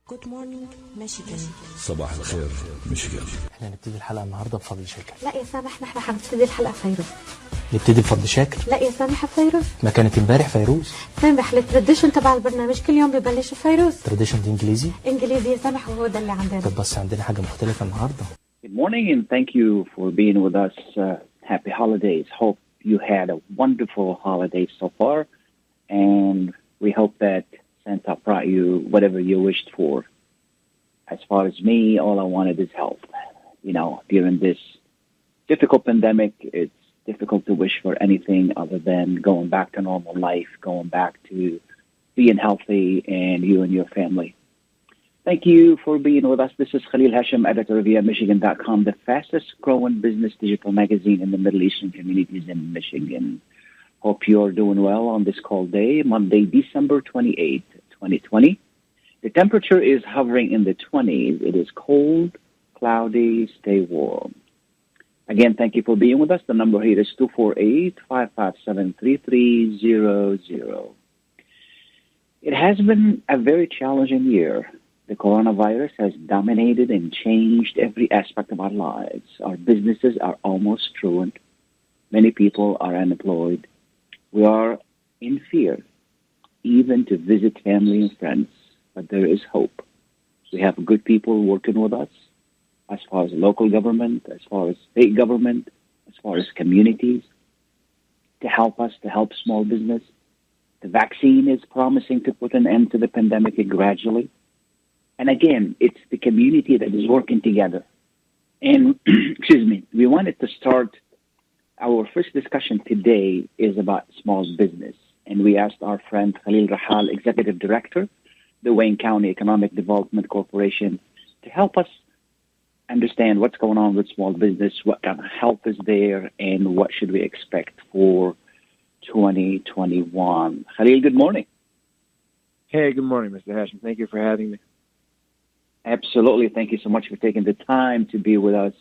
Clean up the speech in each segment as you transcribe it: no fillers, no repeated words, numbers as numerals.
Good morning Michigan. صباح الخير ميشيغان. احنا هنبتدي الحلقة النهاردة بفضل شاكر. لا يا سامح، نحن هنبتدي الحلقة فيروز. نبتدي بفضل شاكر. لا يا سامح، فيروز ما كانت امبارح فيروز. سامح، التراديشن تبع البرنامج كل يوم ببلش فيروز. تراديشن دي انجليزي يا سامح، وهو ده اللي عندنا. طب بس عندنا حاجة مختلفة النهاردة. Good morning and thank you for being with us. Happy holidays. Hope you had a wonderful holiday so far, and we hope that Santa brought you whatever you wished for. As far as me, all I wanted is health. You know, during this difficult pandemic, it's difficult to wish for anything other than going back to normal life, going back to being healthy, and you and your family. Thank you for being with us. This is Khalil Hachem, editor of wnzk.com, the fastest growing business digital magazine in the Middle Eastern communities in Michigan. Hope you're doing well on this cold day, Monday, December 28th, 2020. The temperature is hovering in the 20s. It is cold, cloudy, stay warm. Again, thank you for being with us. The number here is 248-557-3300. It has been a very challenging year. The coronavirus has dominated and changed every aspect of our lives. Our businesses are almost ruined. Many people are unemployed. We are in fear, even to visit family and friends. But there is hope. We have good people working with us, as far as local government, as far as state government, as far as communities, to help us, to help small business. The vaccine is promising to put an end to the pandemic gradually. And again, it's the community that is working together. And, excuse me, we wanted to start, our first discussion today is about small business. And we asked our friend Khalil Rahal, Executive Director, the Wayne County Economic Development Corporation, to help us understand what's going on with small business, what kind of help is there, and what should we expect for 2021. Khalil, good morning. Hey, good morning, Mr. Hachem. Thank you for having me. Absolutely. Thank you so much for taking the time to be with us.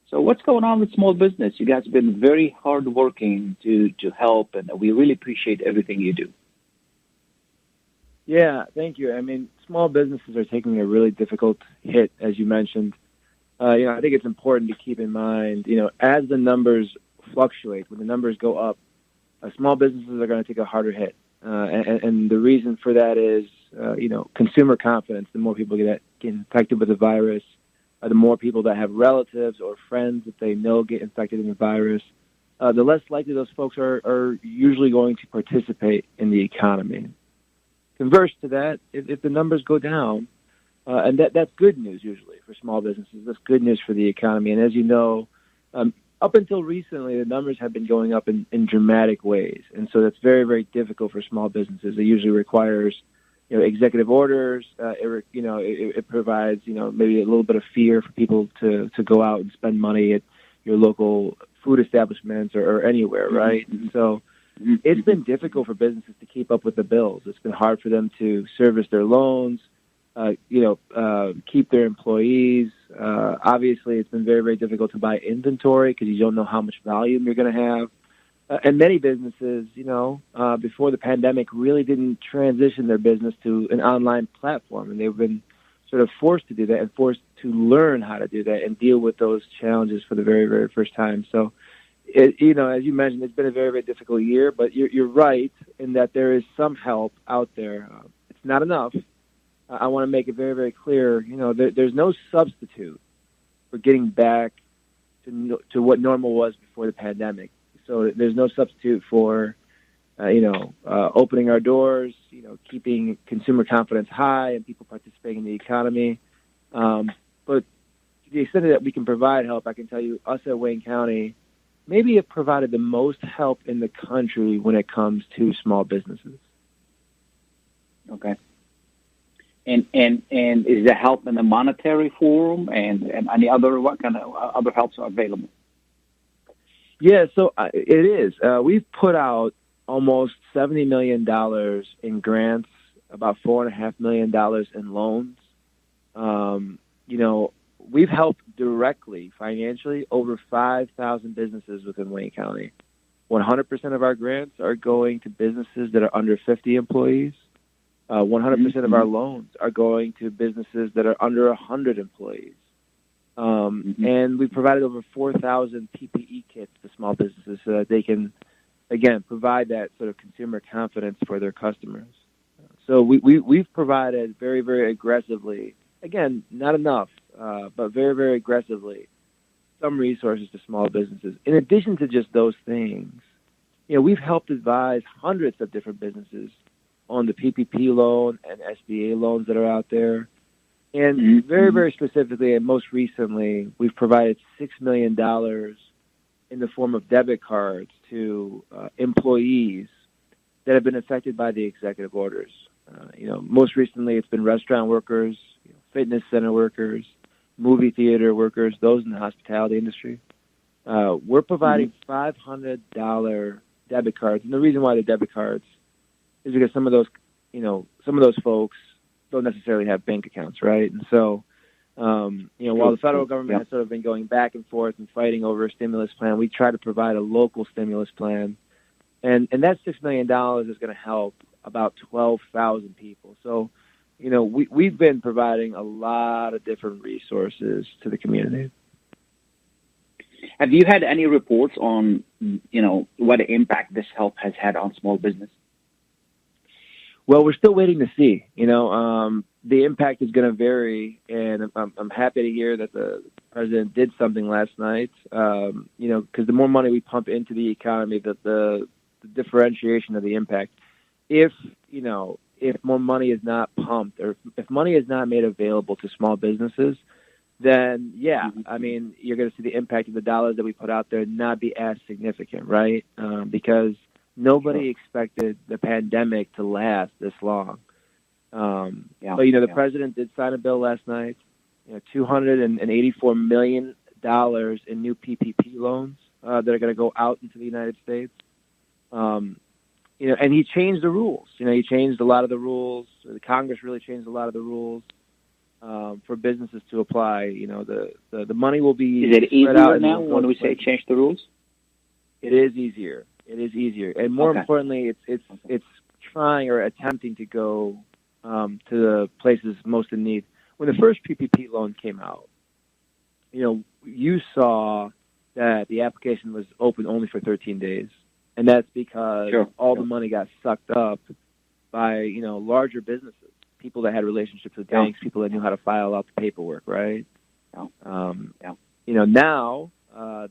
So what's going on with small business? You guys have been very hardworking to help, and we really appreciate everything you do. Yeah, thank you. I mean, small businesses are taking a really difficult hit, as you mentioned. I think it's important to keep in mind, as the numbers fluctuate, when the numbers go up, small businesses are going to take a harder hit. And the reason for that is, consumer confidence. The more people get infected with the virus, the more people that have relatives or friends that they know get infected in the virus, the less likely those folks are usually going to participate in the economy. Converse to that, if the numbers go down, and that's good news usually for small businesses. That's good news for the economy. And as you know, up until recently, the numbers have been going up in dramatic ways. And so that's very, very difficult for small businesses. It usually requires, executive orders. It provides, maybe a little bit of fear for people to go out and spend money at your local food establishments or anywhere, right? Mm-hmm. And so it's been difficult for businesses to keep up with the bills. It's been hard for them to service their loans, keep their employees. Obviously, it's been very, very difficult to buy inventory because you don't know how much volume you're going to have. And many businesses, before the pandemic really didn't transition their business to an online platform. And they've been sort of forced to do that and forced to learn how to do that and deal with those challenges for the very, very first time. So, as you mentioned, it's been a very, very difficult year. But you're right in that there is some help out there. It's not enough. I want to make it very, very clear, there's no substitute for getting back to what normal was before the pandemic. So there's no substitute for, opening our doors, keeping consumer confidence high and people participating in the economy. But to the extent that we can provide help, I can tell you, us at Wayne County, maybe have provided the most help in the country when it comes to small businesses. Okay. And is there help in the monetary form and any other, what kind of other helps are available? Yeah, so it is. We've put out almost $70 million in grants, about $4.5 million in loans. We've helped directly, financially, over 5,000 businesses within Wayne County. 100% of our grants are going to businesses that are under 50 employees. 100% of our loans are going to businesses that are under 100 employees. And we provided over 4,000 PPE kits to small businesses so that they can, again, provide that sort of consumer confidence for their customers. So we've provided very, very aggressively, again, not enough, but very, very aggressively, some resources to small businesses. In addition to just those things, we've helped advise hundreds of different businesses on the PPP loan and SBA loans that are out there. And very, very specifically, and most recently, we've provided $6 million in the form of debit cards to employees that have been affected by the executive orders. Most recently, it's been restaurant workers, fitness center workers, movie theater workers, those in the hospitality industry. We're providing $500 debit cards. And the reason why the debit cards is because some of those folks don't necessarily have bank accounts, right? And so, while the federal government has sort of been going back and forth and fighting over a stimulus plan, we try to provide a local stimulus plan. And that $6 million is going to help about 12,000 people. So, we've been providing a lot of different resources to the community. Have you had any reports on, what impact this help has had on small business? Well, we're still waiting to see. The impact is going to vary, and I'm happy to hear that the president did something last night. Because the more money we pump into the economy, the differentiation of the impact. If more money is not pumped, or if money is not made available to small businesses, then you're going to see the impact of the dollars that we put out there not be as significant, right? Because nobody expected the pandemic to last this long. But the president did sign a bill last night, $284 million in new PPP loans that are going to go out into the United States. And he changed the rules. He changed a lot of the rules. The Congress really changed a lot of the rules for businesses to apply. The money will be. Is it easier now when we say change the rules? It is easier. It is easier, and more importantly, it's trying or attempting to go to the places most in need. When the first PPP loan came out, you saw that the application was open only for 13 days. And that's because all the money got sucked up by, larger businesses, people that had relationships with banks, people that knew how to file out the paperwork, right? Now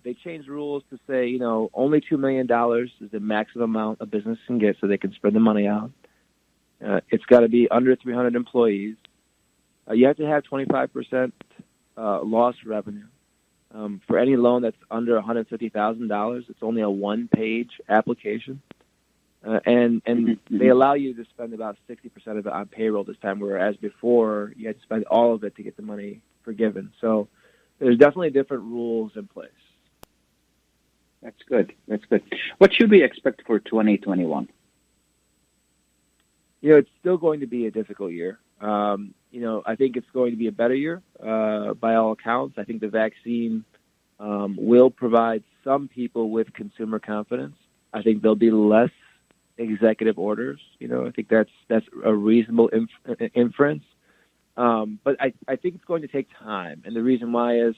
they changed rules to say, only $2 million is the maximum amount a business can get so they can spread the money out. It's got to be under 300 employees. You have to have 25% lost revenue. For any loan that's under $150,000, it's only a one-page application. And they allow you to spend about 60% of it on payroll this time, whereas before you had to spend all of it to get the money forgiven. So there's definitely different rules in place. That's good. What should we expect for 2021? It's still going to be a difficult year. I think it's going to be a better year by all accounts. I think the vaccine will provide some people with consumer confidence. I think there'll be less executive orders. I think that's a reasonable inference. But I think it's going to take time. And the reason why is,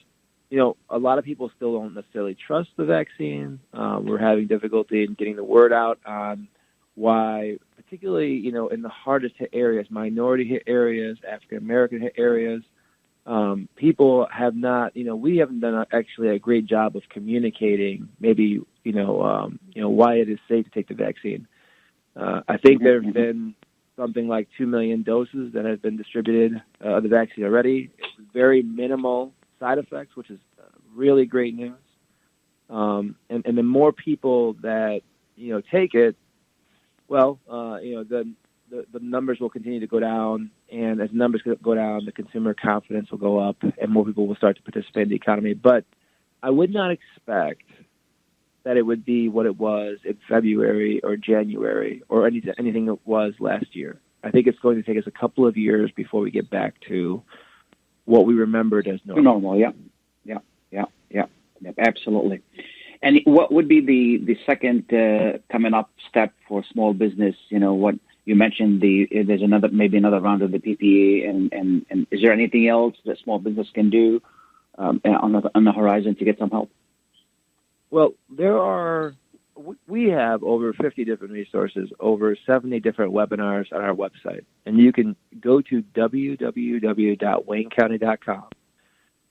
a lot of people still don't necessarily trust the vaccine. We're having difficulty in getting the word out on why, particularly, in the hardest hit areas, minority hit areas, African American hit areas, people have not, we haven't done actually a great job of communicating maybe, why it is safe to take the vaccine. I think there have been something like 2 million doses that have been distributed of the vaccine already. It's very minimal side effects, which is really great news. And the more people that, take it, the numbers will continue to go down, and as numbers go down, the consumer confidence will go up, and more people will start to participate in the economy. But I would not expect that it would be what it was in February or January or anything it was last year. I think it's going to take us a couple of years before we get back to what we remembered as normal. Yeah, absolutely. And what would be the second coming up step for small business? What You mentioned there's maybe another round of the PPE, and is there anything else that small business can do on the horizon to get some help? Well, we have over 50 different resources, over 70 different webinars on our website, and you can go to www.waynecounty.com.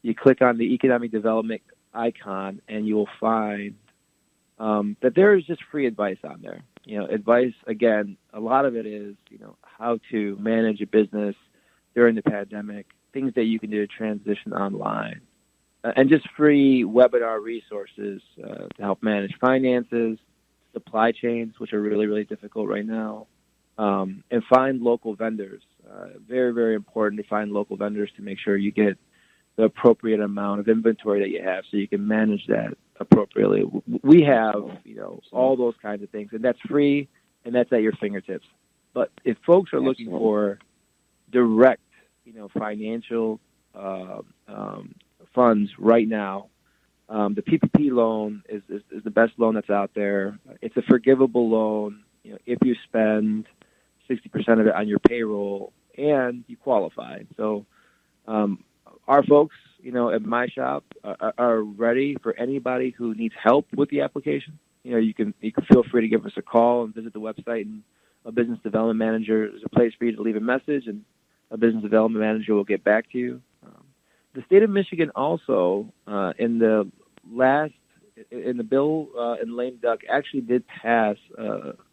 You click on the economic development icon, and you will find that there is just free advice on there. Advice, again, a lot of it is, how to manage a business during the pandemic, things that you can do to transition online, and just free webinar resources to help manage finances, supply chains, which are really, really difficult right now, and find local vendors. Very, very important to find local vendors to make sure you get the appropriate amount of inventory that you have so you can manage that appropriately. We have, all those kinds of things, and that's free, and that's at your fingertips. But if folks are looking for direct, financial funds right now, the PPP loan is the best loan that's out there. It's a forgivable loan, if you spend 60% of it on your payroll and you qualify. So our folks, at my shop are ready for anybody who needs help with the application. You can feel free to give us a call and visit the website, and a business development manager is a place for you to leave a message, and a business development manager will get back to you. The state of Michigan also, in the bill in lame duck, actually did pass,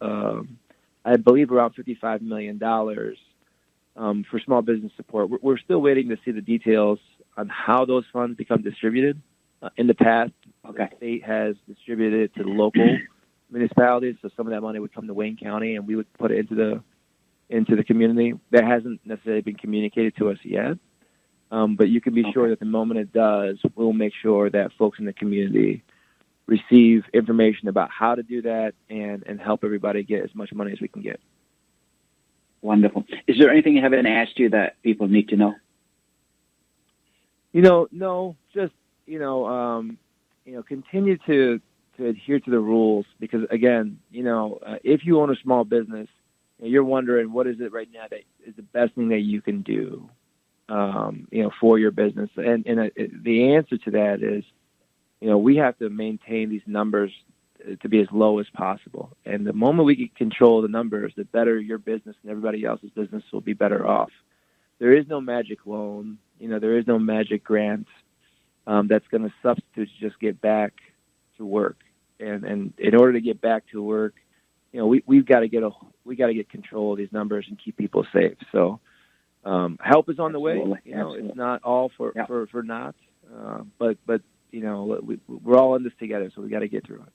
I believe, around $55 million for small business support. We're still waiting to see the details on how those funds become distributed. In the past, the state has distributed it to the local municipalities, so some of that money would come to Wayne County, and we would put it into the community. That hasn't necessarily been communicated to us yet, but you can be sure that the moment it does, we'll make sure that folks in the community receive information about how to do that and help everybody get as much money as we can get. Wonderful. Is there anything I haven't asked you that people need to know? No, just, continue to adhere to the rules, because, again, if you own a small business, you're wondering what is it right now that is the best thing that you can do, for your business. And the answer to that is, we have to maintain these numbers to be as low as possible. And the moment we can control the numbers, the better your business and everybody else's business will be better off. There is no magic loan. There is no magic grant that's going to substitute to just get back to work. And in order to get back to work, we've got to get control of these numbers and keep people safe. So help is on the way. It's not all for naught, but we're all in this together, so we got to get through it.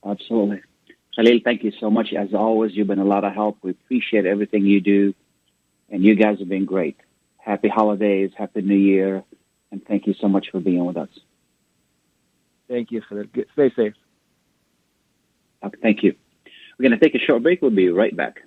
Absolutely. Khalil, thank you so much. As always, you've been a lot of help. We appreciate everything you do, and you guys have been great. Happy holidays, Happy New Year, and thank you so much for being with us. Thank you for that. Stay safe. Okay, thank you. We're going to take a short break. We'll be right back.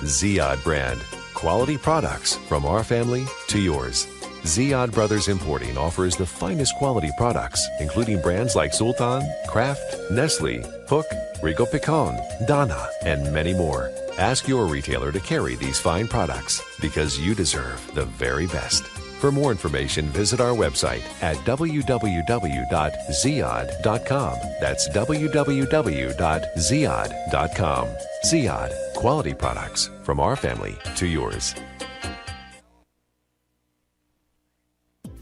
Ziyad brand. Quality products from our family to yours. Ziyad Brothers Importing offers the finest quality products, including brands like Sultan, Kraft, Nestle, Hook, Rico Picon, Donna, and many more. Ask your retailer to carry these fine products because you deserve the very best. For more information, visit our website at www.ziyad.com. That's www.ziyad.com. Ziyad, quality products from our family to yours.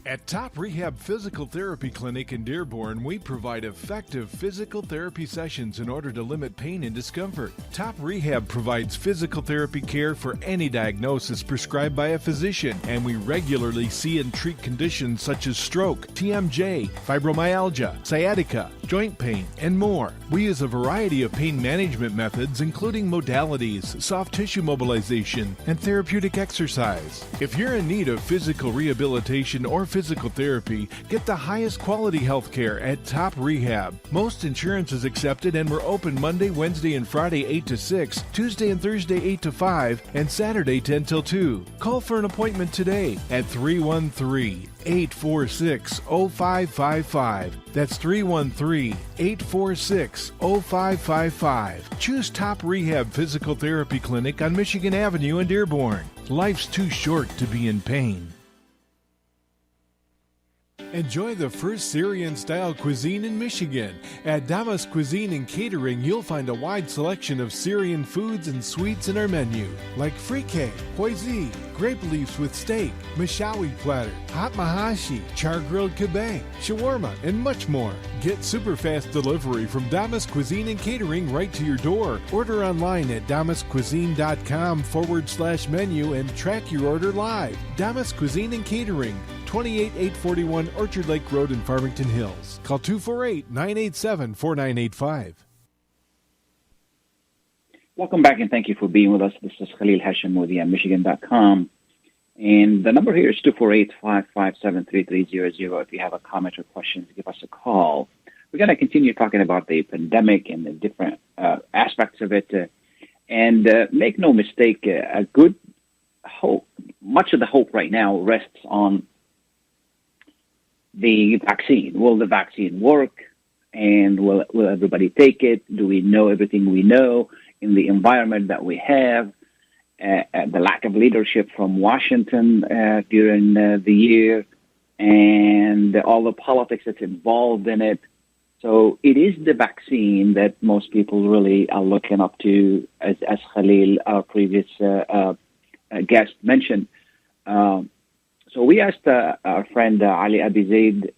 At Top Rehab Physical Therapy Clinic in Dearborn, we provide effective physical therapy sessions in order to limit pain and discomfort. Top Rehab provides physical therapy care for any diagnosis prescribed by a physician, and we regularly see and treat conditions such as stroke, TMJ, fibromyalgia, sciatica, joint pain, and more. We use a variety of pain management methods, including modalities, soft tissue mobilization, and therapeutic exercise. If you're in need of physical rehabilitation or physical physical therapy, get the highest quality health care at Top Rehab. Most insurance is accepted and we're open Monday, Wednesday, and Friday 8 to 6, Tuesday and Thursday 8 to 5, and Saturday 10 till 2. Call for an appointment today at 313-846-0555. That's 313-846-0555. Choose Top Rehab Physical Therapy Clinic on Michigan Avenue in Dearborn. Life's too short to be in pain. Enjoy the first Syrian-style cuisine in Michigan. At Damas Cuisine and Catering, you'll find a wide selection of Syrian foods and sweets in our menu, like frike, hoizi, grape leaves with steak, mishawi platter, hot mahashi, char-grilled kebab, shawarma, and much more. Get super fast delivery from Damas Cuisine and Catering right to your door. Order online at damascuisine.com/menu and track your order live. Damas Cuisine and Catering, 28841 Orchard Lake Road in Farmington Hills. Call 248-987-4985. Welcome back, and thank you for being with us. This is Khalil Hachem with Michigan.com. And the number here is 248-557-3300. If you have a comment or questions, give us a call. We're going to continue talking about the pandemic and the different aspects of it. And make no mistake, a good hope, much of the hope right now rests on the vaccine. Will the vaccine work? And will everybody take it? Do we know everything we know in the environment that we have? The lack of leadership from Washington during the year, and all the politics that's involved in it. So it is the vaccine that most people really are looking up to, as Khalil, our previous guest, mentioned. So we asked our friend Ali Abazeed,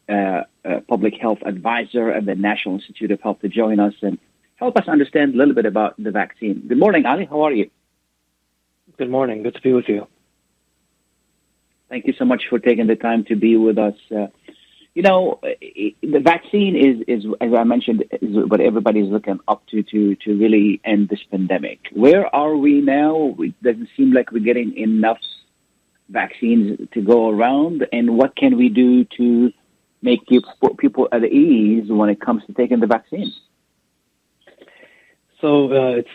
public health advisor at the National Institute of Health, to join us and help us understand a little bit about the vaccine. Good morning, Ali. How are you? Good morning. Good to be with you. Thank you so much for taking the time to be with us. The vaccine is, as I mentioned, is what everybody's looking up to really end this pandemic. Where are we now? It doesn't seem like we're getting enough vaccines to go around. And what can we do to make people at ease when it comes to taking the vaccine? So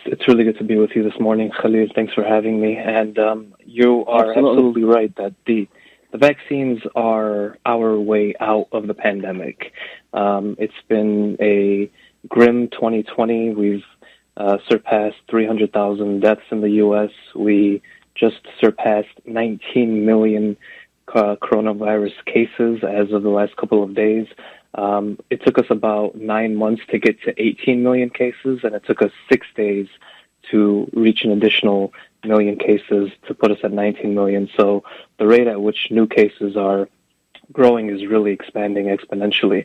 it's really good to be with you this morning, Khalil. Thanks for having me. And you are absolutely right that the vaccines are our way out of the pandemic. It's been a grim 2020. We've surpassed 300,000 deaths in the U.S. We just surpassed 19 million coronavirus cases as of the last couple of days. It took us about 9 months to get to 18 million cases, and it took us 6 days to reach an additional million cases to put us at 19 million. So the rate at which new cases are growing is really expanding exponentially.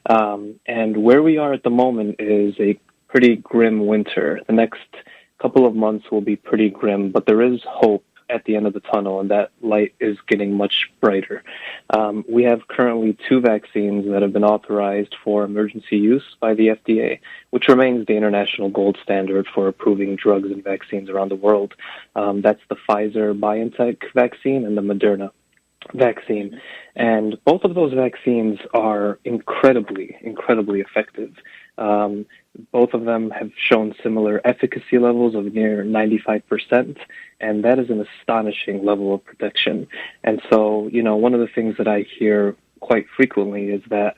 And where we are at the moment is a pretty grim winter. The next couple of months will be pretty grim, but there is hope at the end of the tunnel, and that light is getting much brighter. We have currently 2 vaccines that have been authorized for emergency use by the FDA, which remains the international gold standard for approving drugs and vaccines around the world. That's the Pfizer-BioNTech vaccine and the Moderna vaccine. And both of those vaccines are incredibly, incredibly effective. Both of them have shown similar efficacy levels of near 95%, and that is an astonishing level of protection. And so, one of the things that I hear quite frequently is that,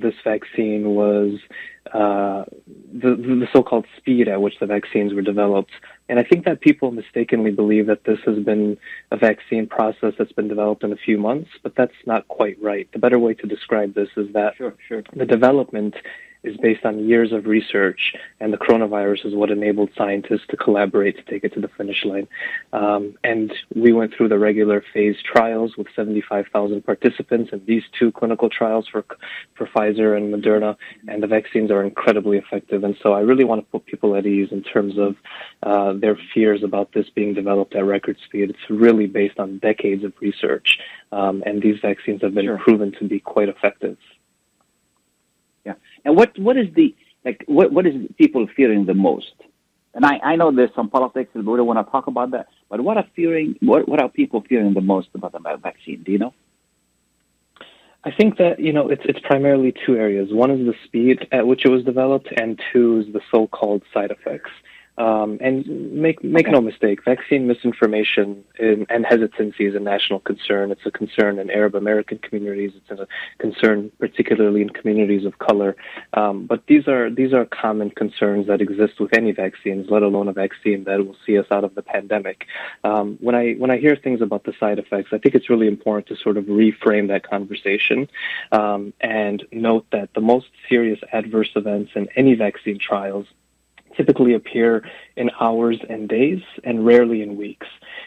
this vaccine was the so-called speed at which the vaccines were developed. And I think that people mistakenly believe that this has been a vaccine process that's been developed in a few months, but that's not quite right. The better way to describe this is that the development is based on years of research, and the coronavirus is what enabled scientists to collaborate to take it to the finish line. And we went through the regular phase trials with 75,000 participants in these 2 clinical trials for Pfizer and Moderna, and the vaccines are incredibly effective. And so I really want to put people at ease in terms of their fears about this being developed at record speed. It's really based on decades of research, and these vaccines have been proven to be quite effective. Yeah. And what is what is people fearing the most? And I know there's some politics, and we don't want to talk about that. But what are people fearing the most about the vaccine? Do you know? I think that, it's primarily two areas. One is the speed at which it was developed, and two is the so-called side effects. And make no mistake, vaccine misinformation and hesitancy is a national concern. It's a concern in Arab American communities. It's a concern particularly in communities of color. But these are common concerns that exist with any vaccines, let alone a vaccine that will see us out of the pandemic. When I hear things about the side effects, I think it's really important to sort of reframe that conversation and note that the most serious adverse events in any vaccine trials typically appear in hours and days and rarely in weeks.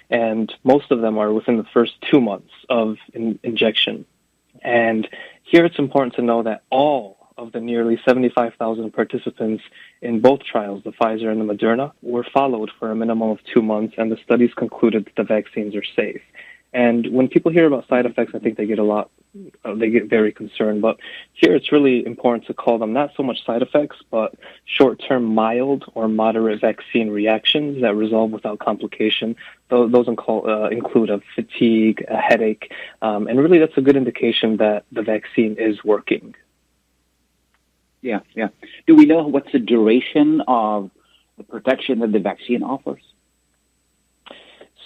And most of them are within the first 2 months of injection. And here it's important to know that all of the nearly 75,000 participants in both trials, the Pfizer and the Moderna, were followed for a minimum of 2 months, and the studies concluded that the vaccines are safe. And when people hear about side effects, I think they get very concerned. But here it's really important to call them not so much side effects, but short-term mild or moderate vaccine reactions that resolve without complication. Those include a fatigue, a headache, and really that's a good indication that the vaccine is working. Yeah. Do we know what's the duration of the protection that the vaccine offers?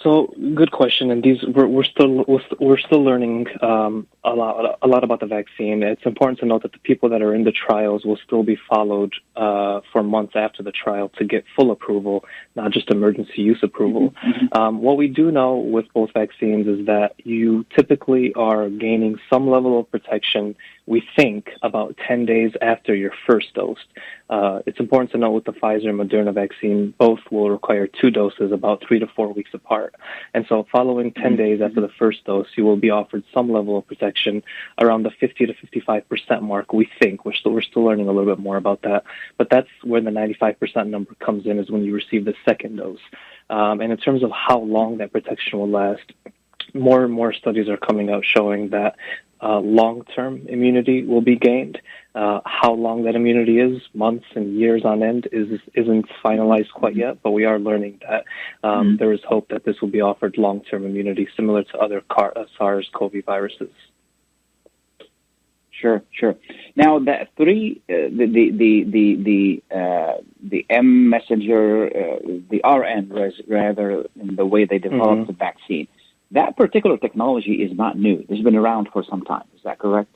So, good question, and we're still learning a lot about the vaccine. It's important to note that the people that are in the trials will still be followed for months after the trial to get full approval, not just emergency use approval. What we do know with both vaccines is that you typically are gaining some level of protection, we think, about 10 days after your first dose. It's important to note with the Pfizer and Moderna vaccine, both will require 2 doses about 3 to 4 weeks apart. And so following 10 days after the first dose, you will be offered some level of protection around the 50 to 55% mark, we think. We're still learning a little bit more about that. But that's where the 95% number comes in, is when you receive the second dose. And in terms of how long that protection will last, more and more studies are coming out showing that long-term immunity will be gained. How long that immunity is, months and years on end, isn't finalized quite yet, but we are learning that there is hope that this will be offered long-term immunity similar to other SARS-CoV viruses. Sure. Now, the M messenger, the RN rather, in the way they developed the vaccine, that particular technology is not new. It's been around for some time. Is that correct?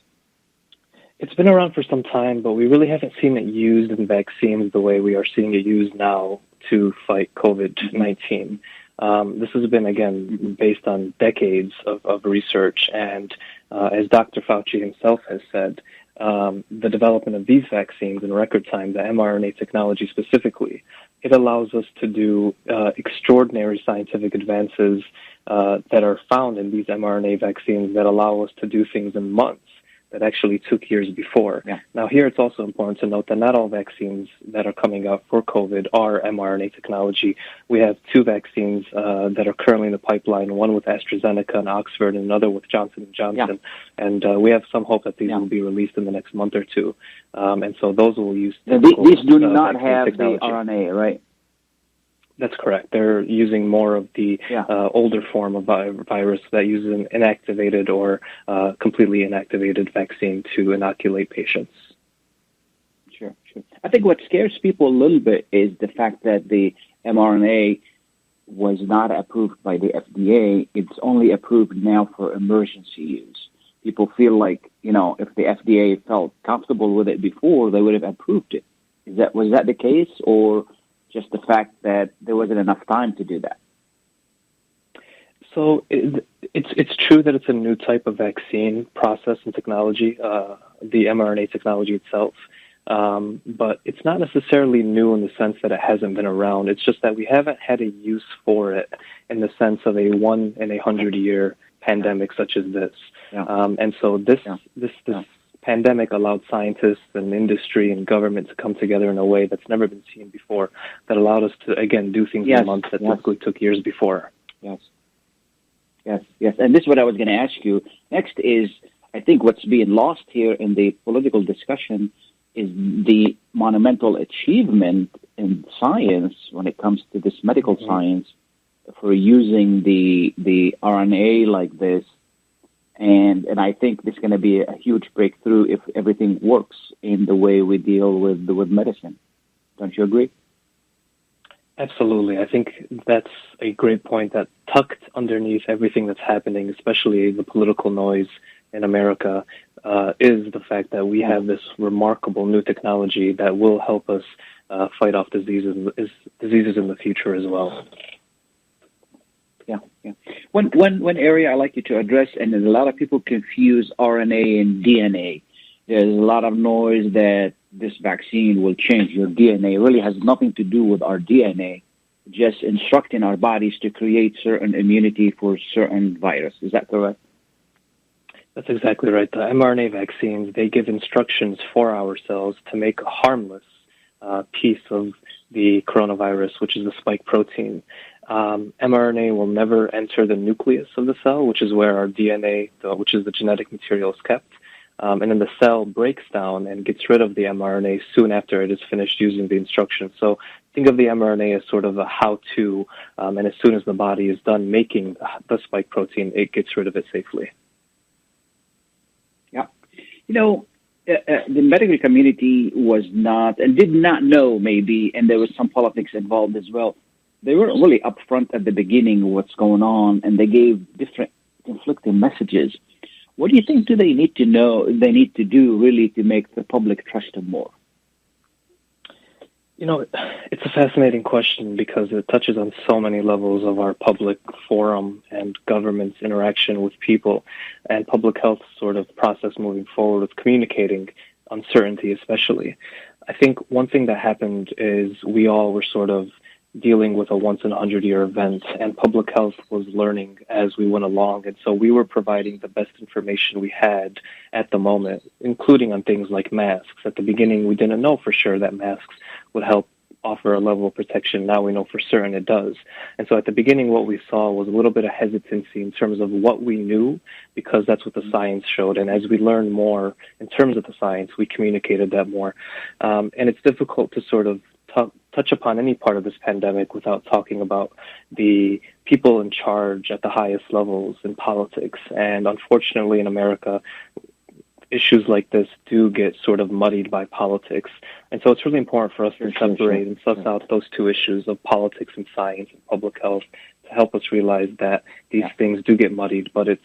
It's been around for some time, but we really haven't seen it used in vaccines the way we are seeing it used now to fight COVID-19. This has been, again, based on decades of research, and as Dr. Fauci himself has said, the development of these vaccines in record time, the mRNA technology specifically, it allows us to do extraordinary scientific advances that are found in these mRNA vaccines that allow us to do things in months that actually took years before. Yeah. Now, here it's also important to note that not all vaccines that are coming out for COVID are mRNA technology. We have 2 vaccines that are currently in the pipeline, one with AstraZeneca and Oxford, and another with Johnson & Johnson. Yeah. And we have some hope that these will be released in the next month or two. And so those will use... These do not have technology. The RNA, right? That's correct. They're using more of the older form of virus that uses an inactivated or completely inactivated vaccine to inoculate patients. Sure. I think what scares people a little bit is the fact that the mRNA was not approved by the FDA. It's only approved now for emergency use. People feel like, if the FDA felt comfortable with it before, they would have approved it. Was that the case, or just the fact that there wasn't enough time to do that? So it's true that it's a new type of vaccine process and technology, the mRNA technology itself. But it's not necessarily new in the sense that it hasn't been around. It's just that we haven't had a use for it in the sense of a 1 in 100-year pandemic such as this. Yeah. And so this pandemic allowed scientists and industry and government to come together in a way that's never been seen before, that allowed us to, again, do things in months that typically took years before. Yes. And this is what I was going to ask you. Next is, I think what's being lost here in the political discussion is the monumental achievement in science when it comes to this medical science for using the RNA like this And I think this is going to be a huge breakthrough if everything works in the way we deal with medicine. Don't you agree? Absolutely. I think that's a great point, that tucked underneath everything that's happening, especially the political noise in America, is the fact that we have this remarkable new technology that will help us fight off diseases in the future as well. Yeah. One area I like you to address, and a lot of people confuse RNA and DNA. There's a lot of noise that this vaccine will change your DNA. It really has nothing to do with our DNA, just instructing our bodies to create certain immunity for certain virus. Is that correct? That's exactly right. The mRNA vaccines, they give instructions for our cells to make a harmless piece of the coronavirus, which is the spike protein. mRNA will never enter the nucleus of the cell, which is where our DNA, which is the genetic material, is kept. And then the cell breaks down and gets rid of the mRNA soon after it is finished using the instructions. So think of the mRNA as sort of a how-to, and as soon as the body is done making the spike protein, it gets rid of it safely. Yeah. The medical community was not, and did not know maybe, and there was some politics involved as well. They weren't really upfront at the beginning of what's going on, and they gave different conflicting messages. What do you think they need to do really to make the public trust them more? It's a fascinating question because it touches on so many levels of our public forum and government's interaction with people, and public health sort of process moving forward with communicating uncertainty especially. I think one thing that happened is we all were sort of dealing with a once-in-a-100-year event, and public health was learning as we went along. And so we were providing the best information we had at the moment, including on things like masks. At the beginning, we didn't know for sure that masks would help offer a level of protection. Now we know for certain it does. And so at the beginning, what we saw was a little bit of hesitancy in terms of what we knew, because that's what the science showed. And as we learned more in terms of the science, we communicated that more. And it's difficult to sort of touch upon any part of this pandemic without talking about the people in charge at the highest levels in politics. And unfortunately, in America, issues like this do get sort of muddied by politics. And so it's really important for us to separate and suss out those two issues of politics and science and public health to help us realize that these things do get muddied, but it's,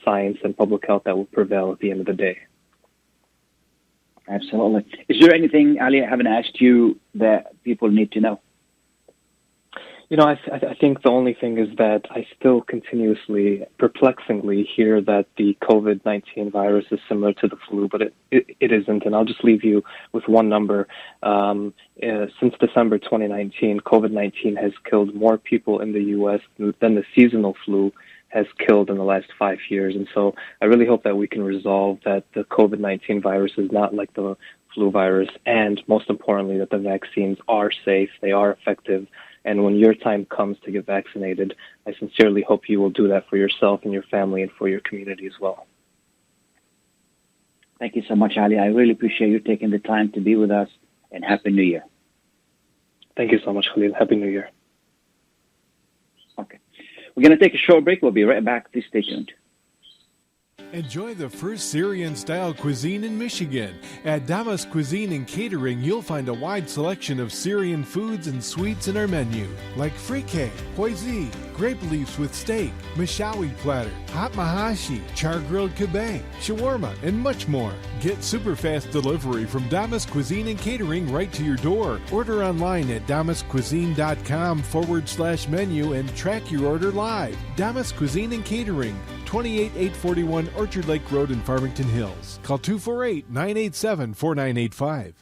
science and public health that will prevail at the end of the day. Absolutely. Is there anything, Ali, I haven't asked you that people need to know? I think the only thing is that I still continuously, perplexingly hear that the COVID-19 virus is similar to the flu, but it isn't. And I'll just leave you with one number. Since December 2019, COVID-19 has killed more people in the U.S. than the seasonal flu has killed in the last 5 years. And so I really hope that we can resolve that the COVID-19 virus is not like the flu virus, and most importantly, that the vaccines are safe, they are effective. And when your time comes to get vaccinated, I sincerely hope you will do that for yourself and your family and for your community as well. Thank you so much, Ali. I really appreciate you taking the time to be with us, and Happy New Year. Thank you so much, Khalil. Happy New Year. Okay. We're going to take a short break. We'll be right back. Please stay tuned. Enjoy the first Syrian-style cuisine in Michigan. At Damas Cuisine and Catering, you'll find a wide selection of Syrian foods and sweets in our menu, like frike, hoizi, grape leaves with steak, mashawi platter, hot mahashi, char-grilled kebab, shawarma, and much more. Get super fast delivery from Damas Cuisine and Catering right to your door. Order online at damascuisine.com/menu and track your order live. Damas Cuisine and Catering, 28841 Orchard Lake Road in Farmington Hills. Call 248-987-4985.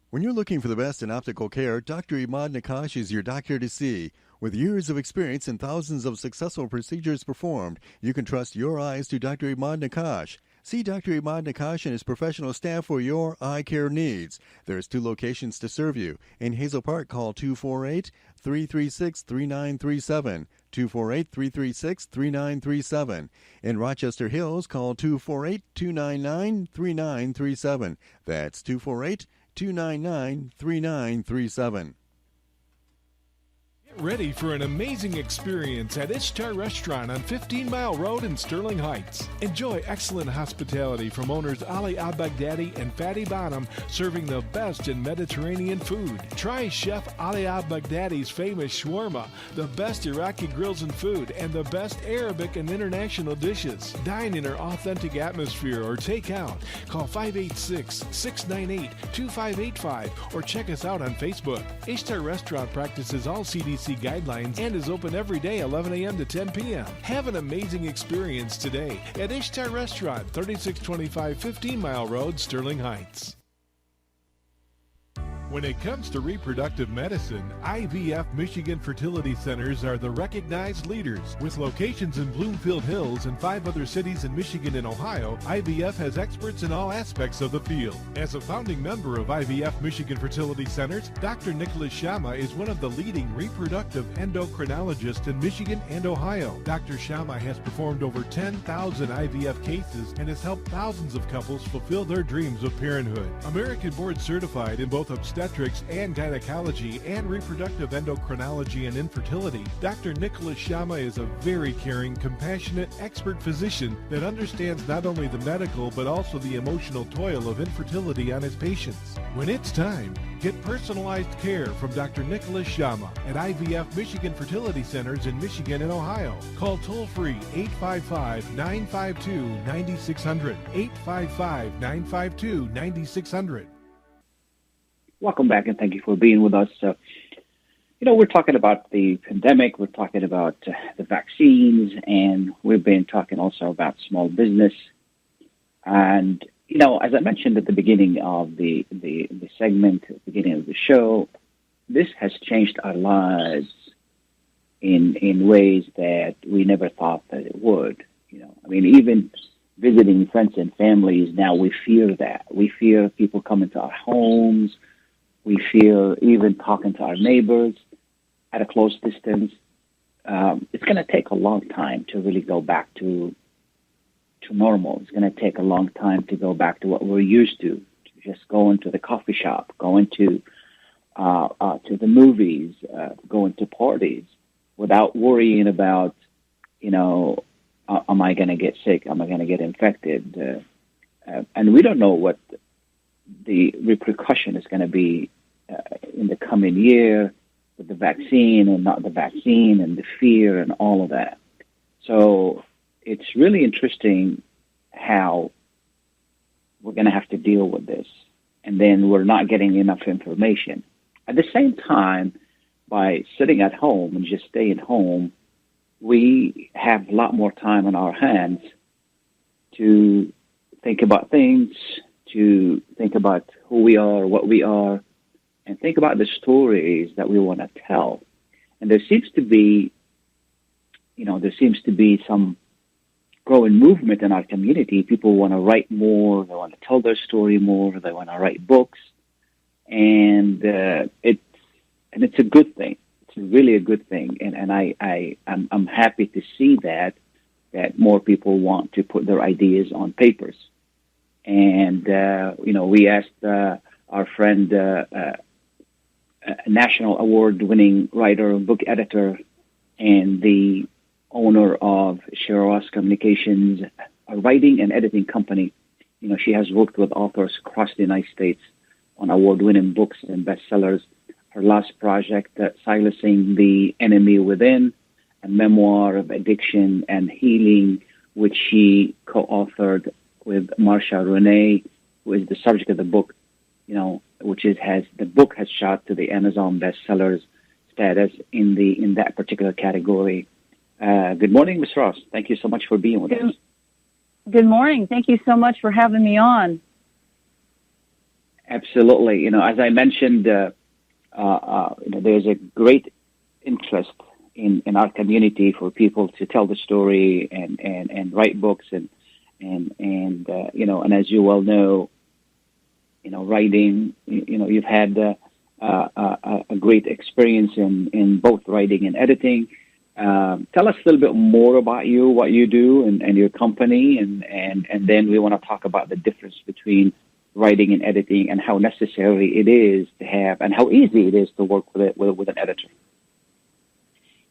When you're looking for the best in optical care, Dr. Imad Nakash is your doctor to see. With years of experience and thousands of successful procedures performed, you can trust your eyes to Dr. Imad Nakash. See Dr. Imad Nakash and his professional staff for your eye care needs. There's 2 locations to serve you. In Hazel Park, call 248-336-3937. 248-336-3937. In Rochester Hills, call 248-299-3937. That's 248-299-3937. Ready for an amazing experience at Ishtar Restaurant on 15 Mile Road in Sterling Heights. Enjoy excellent hospitality from owners Ali Abazeed and Fatty Bonham, serving the best in Mediterranean food. Try Chef Ali Abazeed's famous shawarma, the best Iraqi grills and food, and the best Arabic and international dishes. Dine in our authentic atmosphere or take out. Call 586-698-2585 or check us out on Facebook. Ishtar Restaurant practices all CDC guidelines and is open every day 11 a.m. to 10 p.m. Have an amazing experience today at Ishtar Restaurant, 3625 15 Mile Road, Sterling Heights. When it comes to reproductive medicine, IVF Michigan Fertility Centers are the recognized leaders. With locations in Bloomfield Hills and 5 other cities in Michigan and Ohio, IVF has experts in all aspects of the field. As a founding member of IVF Michigan Fertility Centers, Dr. Nicholas Shama is one of the leading reproductive endocrinologists in Michigan and Ohio. Dr. Shama has performed over 10,000 IVF cases and has helped thousands of couples fulfill their dreams of parenthood. American Board Certified in both obstetrics and gynecology and reproductive endocrinology and infertility, Dr. Nicholas Shama is a very caring, compassionate, expert physician that understands not only the medical but also the emotional toil of infertility on his patients. When it's time, get personalized care from Dr. Nicholas Shama at IVF Michigan Fertility Centers in Michigan and Ohio. Call toll-free 855-952-9600, 855-952-9600. Welcome back, and thank you for being with us. We're talking about the pandemic, we're talking about the vaccines, and we've been talking also about small business. And, as I mentioned at the beginning of the segment, at the beginning of the show, this has changed our lives in ways that we never thought that it would. Even visiting friends and families, now we fear that. We fear people coming to our homes. We fear even talking to our neighbors at a close distance. It's going to take a long time to really go back to normal. It's going to take a long time to go back to what we're used to just going to the coffee shop, going to the movies, going to parties without worrying about, am I going to get sick? Am I going to get infected? And we don't know what the repercussion is going to be in the coming year with the vaccine and not the vaccine and the fear and all of that. So it's really interesting how we're going to have to deal with this. And then we're not getting enough information. At the same time, by sitting at home and just staying home, we have a lot more time on our hands to think about things, to think about who we are, what we are, and think about the stories that we want to tell. And there seems to be some growing movement in our community. People want to write more, they want to tell their story more, they want to write books, and it's a good thing. It's really a good thing, and I'm happy to see that more people want to put their ideas on papers. And, we asked our friend, national award-winning writer, book editor, and the owner of Cheryl Ross Communications, a writing and editing company. She has worked with authors across the United States on award-winning books and bestsellers. Her last project, Silencing the Enemy Within, a memoir of addiction and healing, which she co-authored with Marsha Renee, who is the subject of the book, the book has shot to the Amazon bestsellers status in that particular category. Good morning, Ms. Ross. Thank you so much for being with us. Good morning. Thank you so much for having me on. Absolutely. As I mentioned, there's a great interest in our community for people to tell the story and write books and as you well know, writing, you've had a great experience in both writing and editing. Tell us a little bit more about you, what you do and your company, and then we want to talk about the difference between writing and editing and how necessary it is to have and how easy it is to work with an editor.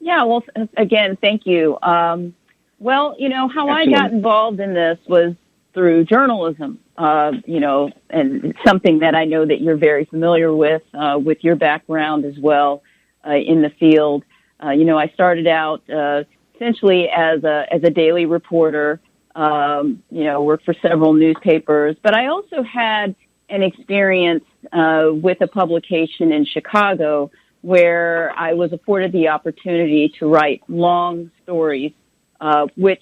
Yeah, well, again, thank you. Well, how I got involved in this was through journalism, and something that I know that you're very familiar with your background as well in the field. I started out essentially as a daily reporter, worked for several newspapers, but I also had an experience with a publication in Chicago where I was afforded the opportunity to write long stories, which,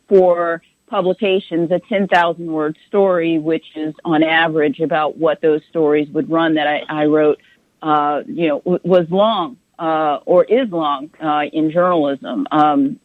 for publications, a 10,000-word story, which is on average about what those stories would run that I wrote, was long, or is long, in journalism.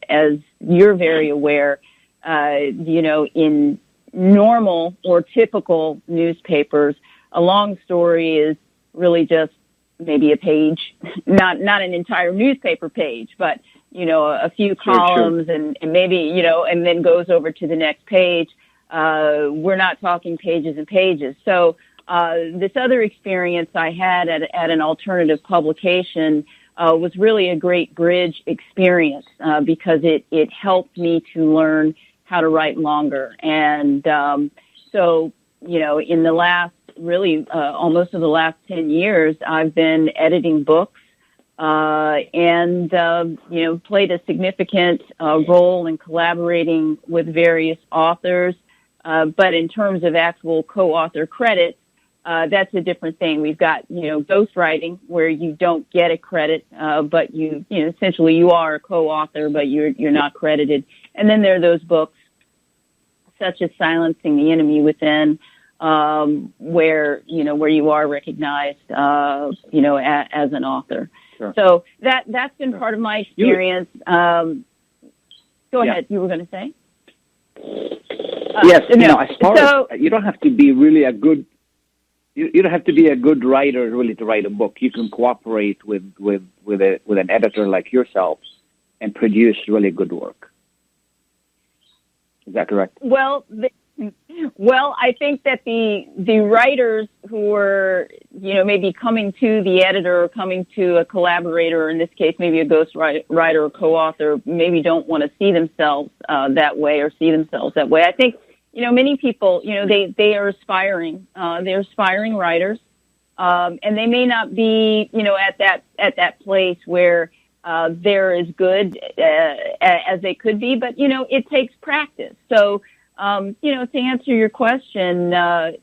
As you're very aware, in normal or typical newspapers, a long story is really just maybe a page, not an entire newspaper page, but a few columns and maybe, and then goes over to the next page. We're not talking pages and pages. So this other experience I had at an alternative publication was really a great bridge experience because it helped me to learn how to write longer. And so, in the last, really almost of the last 10 years, I've been editing books. And played a significant role in collaborating with various authors. But in terms of actual co-author credits, that's a different thing. We've got, ghostwriting where you don't get a credit, but you essentially you are a co-author, but you're not credited. And then there are those books such as Silencing the Enemy Within, where you are recognized, as an author. Sure. So that's been part of my experience. Go ahead. You were going to say? Yes. As far as you don't have to be really a good. You don't have to be a good writer really to write a book. You can cooperate with an editor like yourself and produce really good work. Is that correct? Well, I think that the writers who are, maybe coming to the editor or coming to a collaborator, or in this case, maybe a ghost writer or co-author, maybe don't want to see themselves that way or see themselves that way. I think, many people, they are aspiring. They're aspiring writers, and they may not be, at that place where they're as good as they could be, but it takes practice. So. To answer your question, they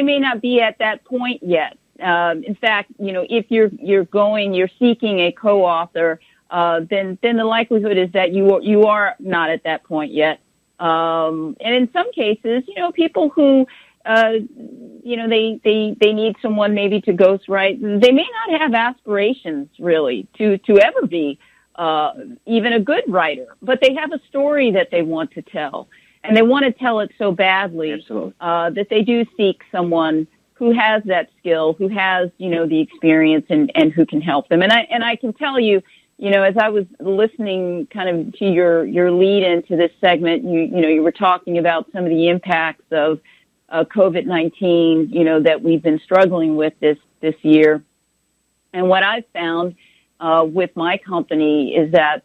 may not be at that point yet. In fact, if you're seeking a co-author, then the likelihood is that you are not at that point yet. And in some cases, people who, they need someone maybe to ghostwrite. They may not have aspirations really to ever be even a good writer, but they have a story that they want to tell, and they want to tell it so badly that they do seek someone who has that skill, who has the experience, and who can help them. And I can tell you, as I was listening kind of to your lead into this segment, you were talking about some of the impacts of COVID-19, that we've been struggling with this year, and what I've found. With my company is that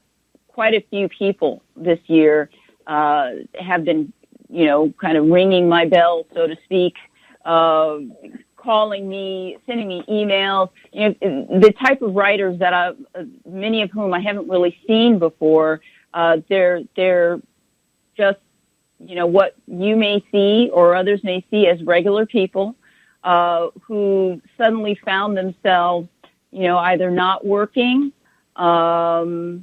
quite a few people this year have been, kind of ringing my bell, so to speak, calling me, sending me emails. The type of writers that many of whom I haven't really seen before. They're just, what you may see or others may see as regular people who suddenly found themselves either not working, or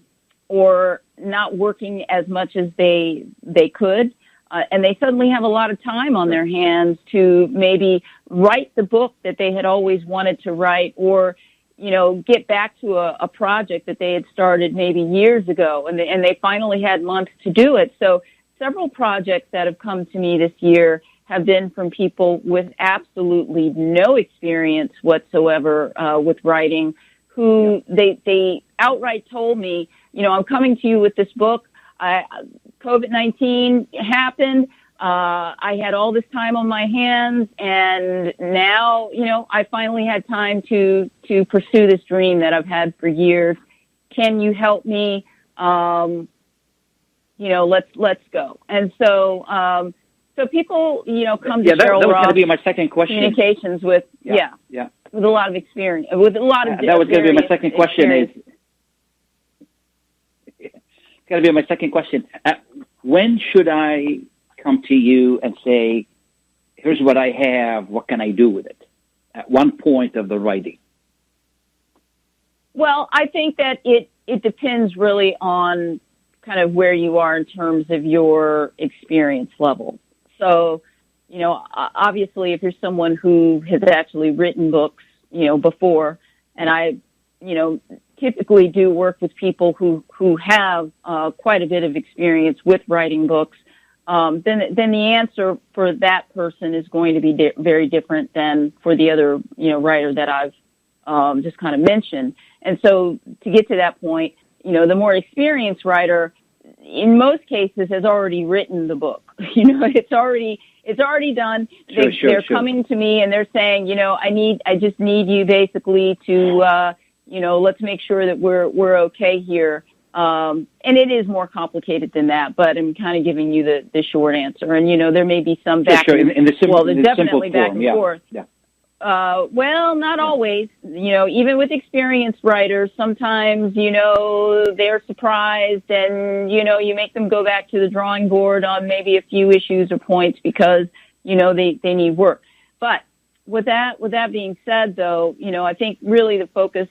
not working as much as they could. And they suddenly have a lot of time on their hands to maybe write the book that they had always wanted to write, or, get back to a project that they had started maybe years ago, and they finally had months to do it. So several projects that have come to me this year have been from people with absolutely no experience whatsoever with writing, who they outright told me, I'm coming to you with this book. COVID-19 happened. I had all this time on my hands, and now, I finally had time to pursue this dream that I've had for years. Can you help me? Let's go. And so people, come to Cheryl Ross. That was going to be my second question. Communications with, with a lot of experience, with a lot of. That was going to be my second question. It's going to be my second question. When should I come to you and say, here's what I have, what can I do with it? At one point of the writing. Well, I think that it depends really on kind of where you are in terms of your experience level. So, obviously if you're someone who has actually written books, before, and I, typically do work with people who have quite a bit of experience with writing books, then the answer for that person is going to be very different than for the other, writer that I've just kind of mentioned. And so to get to that point, the more experienced writer, in most cases, has already written the book. It's already done. They're coming to me and they're saying, I just need you basically to, let's make sure that we're okay here. And it is more complicated than that, but I'm kind of giving you the short answer. And, there may be some back there's definitely back and forth. Yeah. Well, not always. Even with experienced writers, sometimes, they're surprised and, you make them go back to the drawing board on maybe a few issues or points because, they need work. But with that being said, though, I think really the focus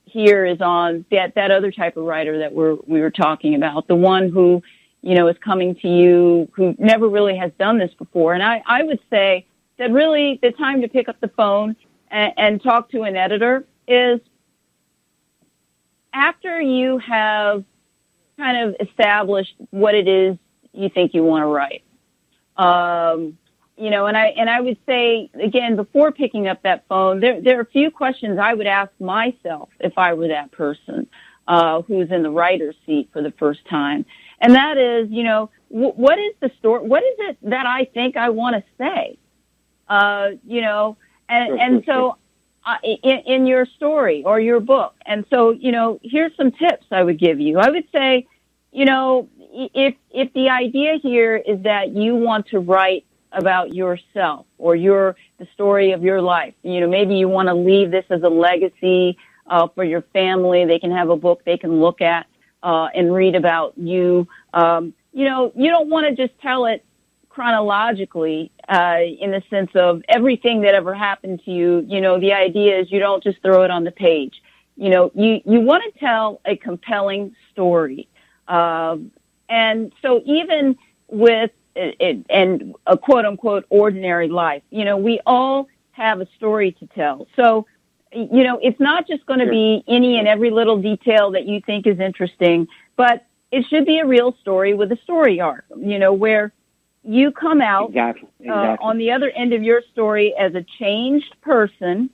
here is on that other type of writer that we were talking about, the one who, is coming to you, who never really has done this before. And I would say that really the time to pick up the phone and talk to an editor is after you have kind of established what it is you think you want to write. And I would say, again, before picking up that phone, there are a few questions I would ask myself if I were that person who's in the writer's seat for the first time. And that is, what is the story? What is it that I think I want to say? In your story or your book. And so, here's some tips I would give you. I would say, if the idea here is that you want to write about yourself or the story of your life, maybe you want to leave this as a legacy, for your family. They can have a book they can look at, and read about you. You don't want to just tell it chronologically, in the sense of everything that ever happened to you. The idea is you don't just throw it on the page. You want to tell a compelling story. And so even with and a quote unquote ordinary life, we all have a story to tell. So, it's not just going to be any and every little detail that you think is interesting, but it should be a real story with a story arc, where you come out exactly. On the other end of your story as a changed person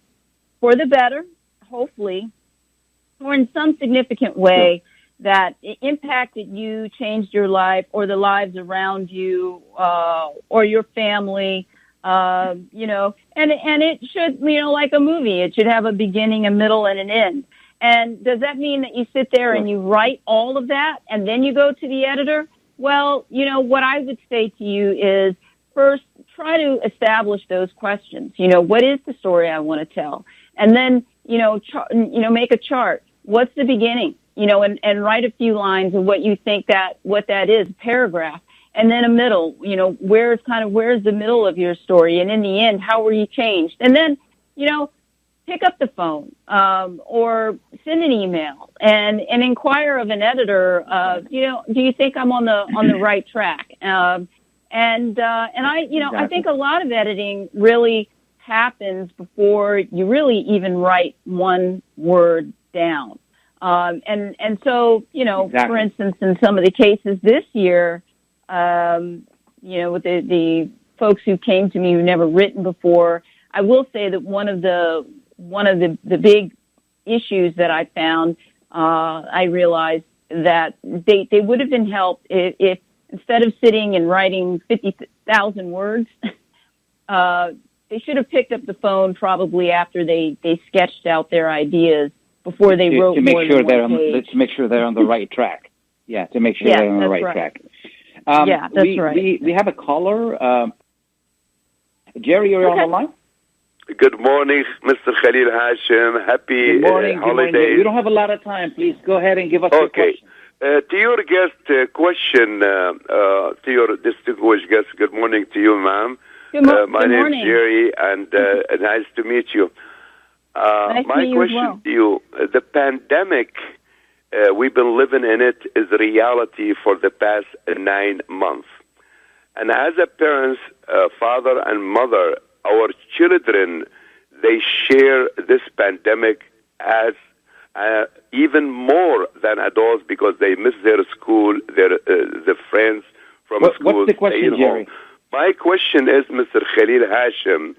for the better, hopefully, or in some significant way that impacted you, changed your life or the lives around you, or your family, and it should, like a movie, it should have a beginning, a middle, and an end. And does that mean that you sit there and you write all of that and then you go to the editor? Well, what I would say to you is first try to establish those questions. What is the story I want to tell? And then, make a chart. What's the beginning? And write a few lines of what you think what that is, a paragraph. And then a middle, where's the middle of your story? And in the end, how were you changed? And then, pick up the phone, or send an email and inquire of an editor, do you think I'm on the right track? I think a lot of editing really happens before you really even write one word down. So, exactly. For instance, in some of the cases this year, with the folks who came to me who never written before, I will say that one of the big issues that I found, I realized that they would have been helped if instead of sitting and writing 50,000 words, they should have picked up the phone probably after they sketched out their ideas before they wrote to make more sure than they're one page. to make sure they're on the right track. Yeah, to make sure they're on the right track. That's right. We have a caller. Jerry, you're on the line? Good morning, Mr. Khalil Hachem. Happy Good morning. holidays. We don't have a lot of time. Please go ahead and give us your question. To your guest question, to your distinguished guest, good morning to you, ma'am. My name is Jerry, and nice to meet you. Nice my to meet you question as well. to you, the pandemic, we've been living in it, is reality for the past 9 months. And as a parents, father and mother, our children, they share this pandemic as even more than adults because they miss their school, the friends from school. What's the question, Jerry? My question is, Mr. Khalil Hachem,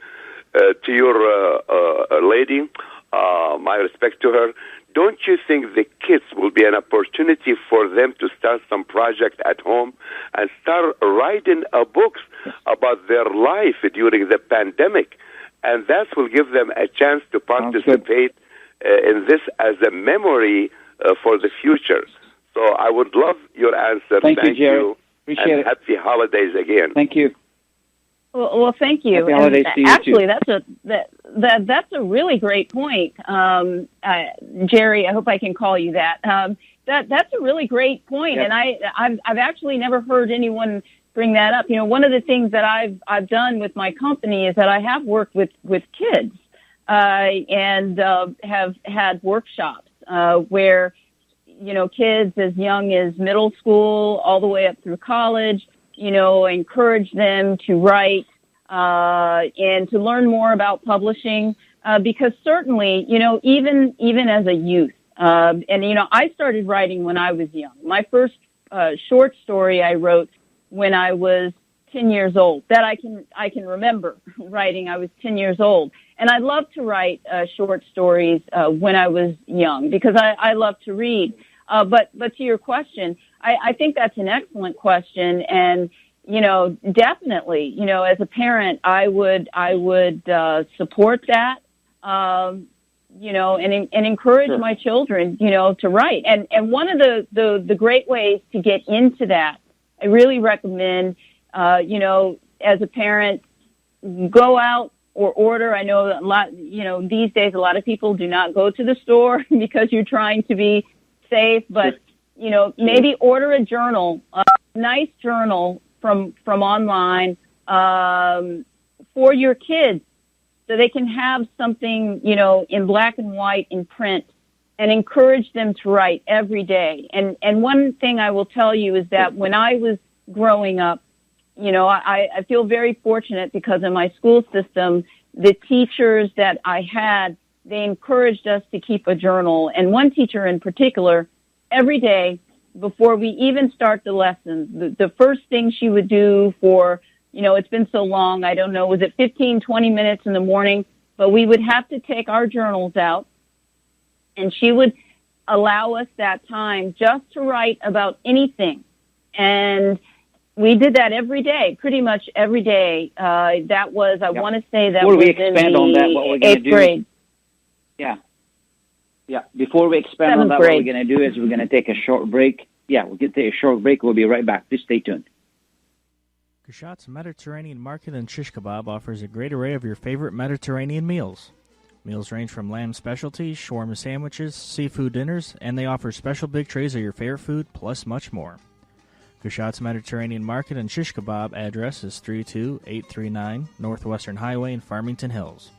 to your lady, my respect to her, don't you think the kids will be an opportunity for them to start some project at home and start writing books about their life during the pandemic? And that will give them a chance to participate in this as a memory for the future. So I would love your answer. Thank you, Jerry. Appreciate it. Happy holidays again. Thank you. Well, thank you. Happy holidays to you actually, too. that's a really great point, Jerry. I hope I can call you that. That's a really great point, Yes. and I've actually never heard anyone bring that up. You know, one of the things that I've done with my company is that I have worked with kids and have had workshops where kids as young as middle school all the way up through college. Encourage them to write and to learn more about publishing because certainly, even as a youth, I started writing when I was young. My first short story I wrote when I was 10 years old. That I can remember writing. I was 10 years old, and I loved to write short stories when I was young because I love to read. But to your question, I think that's an excellent question, and definitely, as a parent, I would support that, and encourage my children, to write. And one of the great ways to get into that, I really recommend, as a parent, go out or order. I know a lot, these days a lot of people do not go to the store because you're trying to be safe, but maybe order a journal, a nice journal from online for your kids so they can have something, in black and white in print and encourage them to write every day. And one thing I will tell you is that when I was growing up, I feel very fortunate because in my school system, the teachers that I had, they encouraged us to keep a journal. And one teacher in particular, every day before we even start the lessons, the first thing she would do for, it's been so long, I don't know, was it 15, 20 minutes in the morning? But we would have to take our journals out, and she would allow us that time just to write about anything. And we did that every day, pretty much every day. That was, I want to say that Before was we expand on that, what we're in the 8th grade. Yeah. Before we expand on that, what we're going to do is we're going to take a short break. Yeah, we'll take a short break. We'll be right back. Please stay tuned. Kushat's Mediterranean Market and Shish Kebab offers a great array of your favorite Mediterranean meals. Meals range from lamb specialties, shawarma sandwiches, seafood dinners, and they offer special big trays of your favorite food, plus much more. Kushat's Mediterranean Market and Shish Kebab address is 32839 Northwestern Highway in Farmington Hills.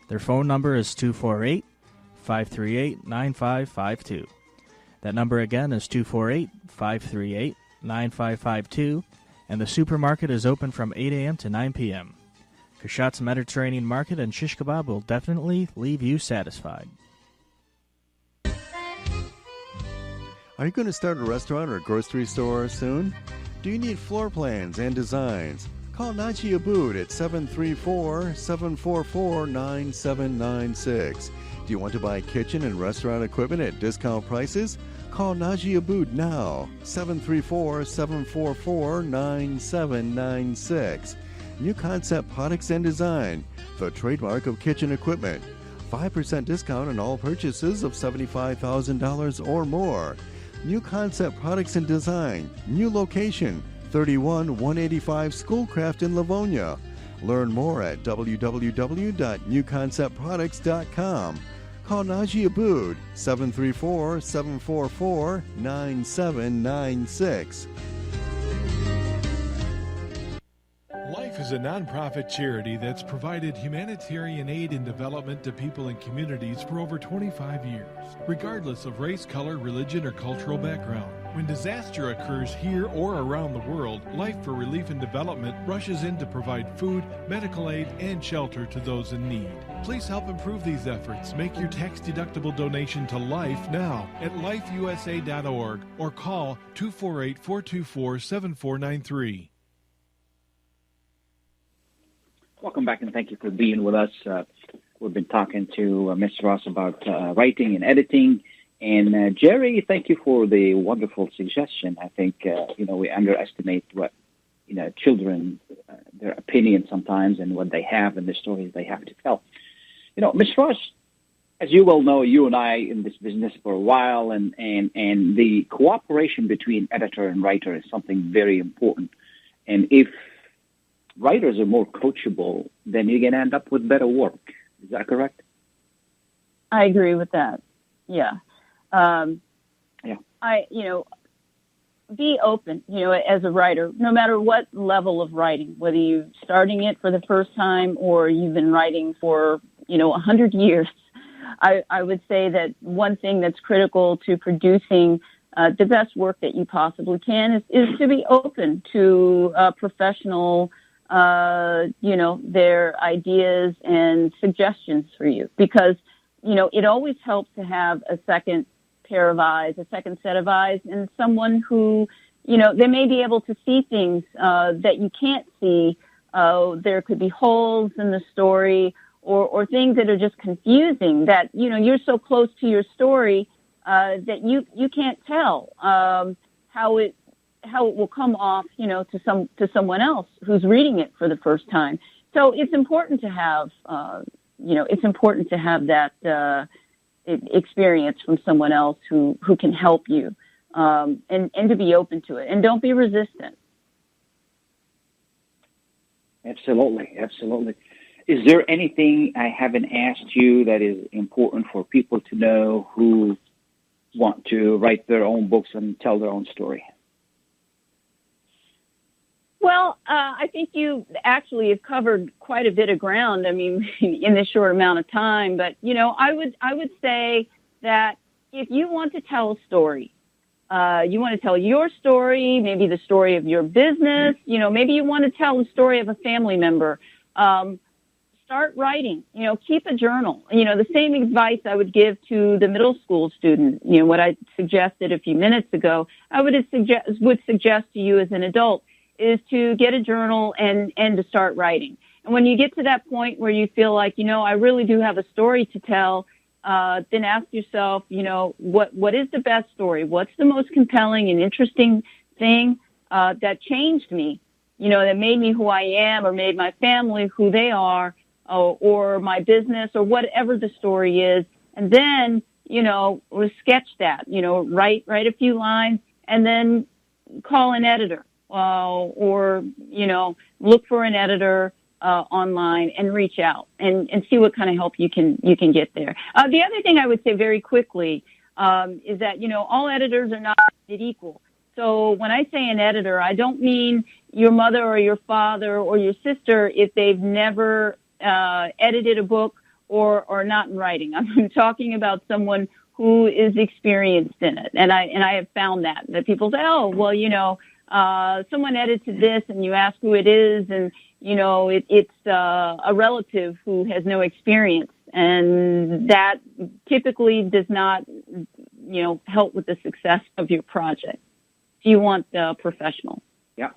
Their phone number is 248-538-9552. That number again is 248-538-9552, and the supermarket is open from 8 a.m. to 9 p.m. Kushat's Mediterranean Market and Shish Kebab will definitely leave you satisfied. Are you going to start a restaurant or grocery store soon? Do you need floor plans and designs? Call Naji Abood at 734-744-9796. Do you want to buy kitchen and restaurant equipment at discount prices? Call Naji Abood now, 734-744-9796. New Concept Products and Design, the trademark of kitchen equipment. 5% discount on all purchases of $75,000 or more. New Concept Products and Design, new location, 31185 Schoolcraft in Livonia. Learn more at www.newconceptproducts.com. Call Naji Abood, 734-744-9796. Life is a nonprofit charity that's provided humanitarian aid and development to people and communities for over 25 years, regardless of race, color, religion, or cultural background. When disaster occurs here or around the world, Life for Relief and Development rushes in to provide food, medical aid, and shelter to those in need. Please help improve these efforts. Make your tax-deductible donation to Life now at lifeusa.org or call 248-424-7493. Welcome back, and thank you for being with us. We've been talking to Ms. Ross about writing and editing. And Jerry, thank you for the wonderful suggestion. I think, we underestimate what, children, their opinion sometimes and what they have and the stories they have to tell. Ms. Ross, as you well know, you and I in this business for a while, and the cooperation between editor and writer is something very important. And if writers are more coachable, then you're going to end up with better work. Is that correct? I agree with that. Yeah. Be open, as a writer, no matter what level of writing, whether you're starting it for the first time or you've been writing for, 100 years. I would say that one thing that's critical to producing the best work that you possibly can is to be open to professional their ideas and suggestions for you, because, it always helps to have a second pair of eyes, a second set of eyes, and someone who, they may be able to see things that you can't see. There could be holes in the story or things that are just confusing that, you're so close to your story that you can't tell how it will come off, to someone else who's reading it for the first time. So it's important to have, that experience from someone else who can help you, and to be open to it, and don't be resistant. Absolutely. Is there anything I haven't asked you that is important for people to know who want to write their own books and tell their own story? Well, I think you actually have covered quite a bit of ground. I mean, in this short amount of time. But I would say that if you want to tell a story, you want to tell your story, maybe the story of your business. Maybe you want to tell the story of a family member. Start writing. Keep a journal. The same advice I would give to the middle school student. What I suggested a few minutes ago, I would suggest to you as an adult, is to get a journal and to start writing. And when you get to that point where you feel like, I really do have a story to tell, then ask yourself, what is the best story? What's the most compelling and interesting thing that changed me, that made me who I am, or made my family who they are, or my business, or whatever the story is. And then, we'll sketch that, write a few lines, and then call an editor. Or look for an editor online and reach out and see what kind of help you can get there. The other thing I would say very quickly is that all editors are not equal. So when I say an editor, I don't mean your mother or your father or your sister if they've never edited a book or not in writing. I'm talking about someone who is experienced in it, and I have found that people say, oh, well, someone edited this, and you ask who it is, and it's a relative who has no experience, and that typically does not help with the success of your project. Do you want a professional? Yeah,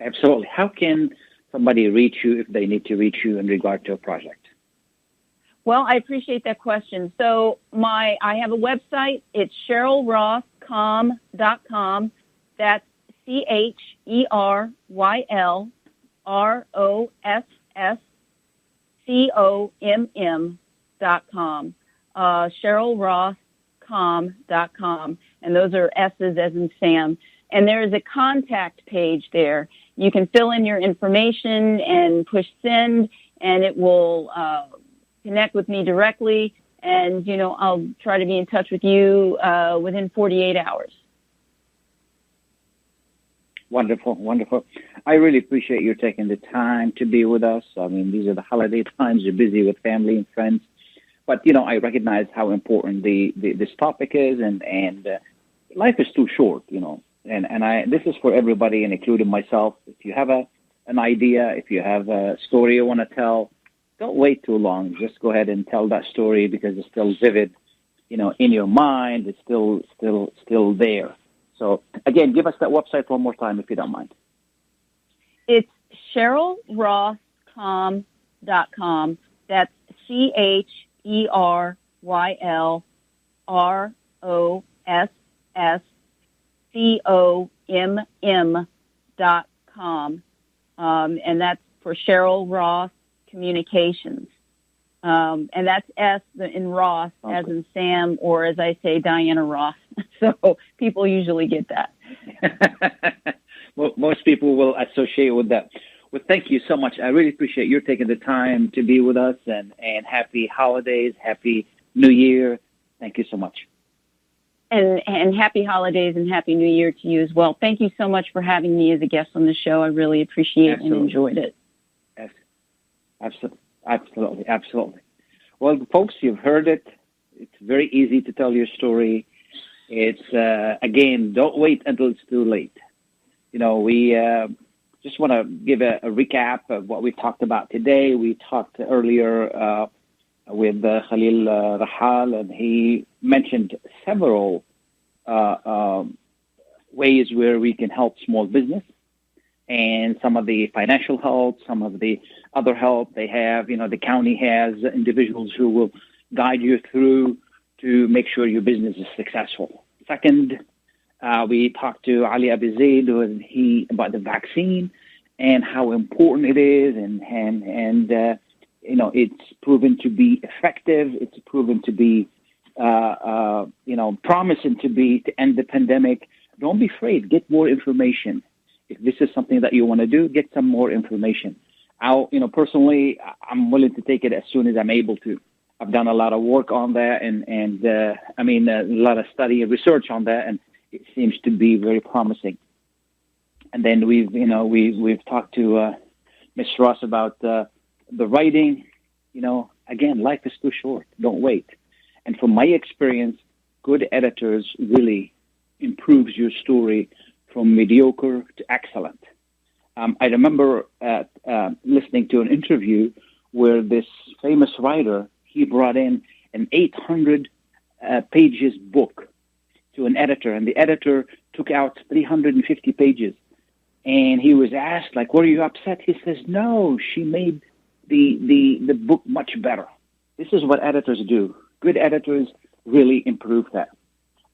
absolutely. How can somebody reach you if they need to reach you in regard to a project? Well, I appreciate that question. So I have a website. It's CherylRossComm.com. That's CherylRossComm.com. CherylRossComm.com. And those are S's as in Sam. And there is a contact page there. You can fill in your information and push send, and it will connect with me directly. And, I'll try to be in touch with you within 48 hours. Wonderful, wonderful. I really appreciate you taking the time to be with us. I mean, these are the holiday times. You're busy with family and friends. But, I recognize how important this topic is, and life is too short, And this is for everybody, and including myself. If you have an idea, if you have a story you want to tell, don't wait too long. Just go ahead and tell that story because it's still vivid, in your mind. It's still there. So again, give us that website one more time if you don't mind. It's CherylRossComm.com. That's CherylRossComm.com. And that's for Cheryl Ross Communications. And that's S in Ross, okay, as in Sam, or as I say, Diana Ross. So people usually get that. Well, most people will associate with that. Well, thank you so much. I really appreciate you taking the time to be with us, and happy holidays, happy New Year. Thank you so much. And happy holidays and happy New Year to you as well. Thank you so much for having me as a guest on the show. I really appreciate and enjoyed it. Absolutely. Well, folks, you've heard it. It's very easy to tell your story. It's, again, don't wait until it's too late. We just want to give a recap of what we talked about today. We talked earlier with Khalil Rahal, and he mentioned several ways where we can help small business, and some of the financial help, some of the other help they have. The county has individuals who will guide you through to make sure your business is successful. Second, we talked to Ali Abazeed about the vaccine and how important it is, and it's proven to be effective. It's proven to be, promising to end the pandemic. Don't be afraid. Get more information. If this is something that you want to do, get some more information. Personally, I'm willing to take it as soon as I'm able to. I've done a lot of work on that, and a lot of study and research on that, and it seems to be very promising. And then we've talked to Ms. Ross about the writing. Again, life is too short. Don't wait. And from my experience, good editors really improves your story from mediocre to excellent. I remember listening to an interview where this famous writer, he brought in an 800 pages book to an editor, and the editor took out 350 pages. And he was asked, were you upset? He says, no, she made the book much better. This is what editors do. Good editors really improve that.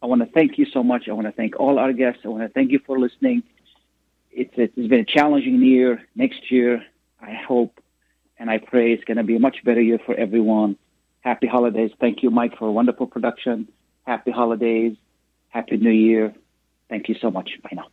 I want to thank you so much. I want to thank all our guests. I want to thank you for listening. It's been a challenging year. Next year, I hope and I pray it's going to be a much better year for everyone. Happy holidays. Thank you, Mike, for a wonderful production. Happy holidays. Happy New Year. Thank you so much. Bye now.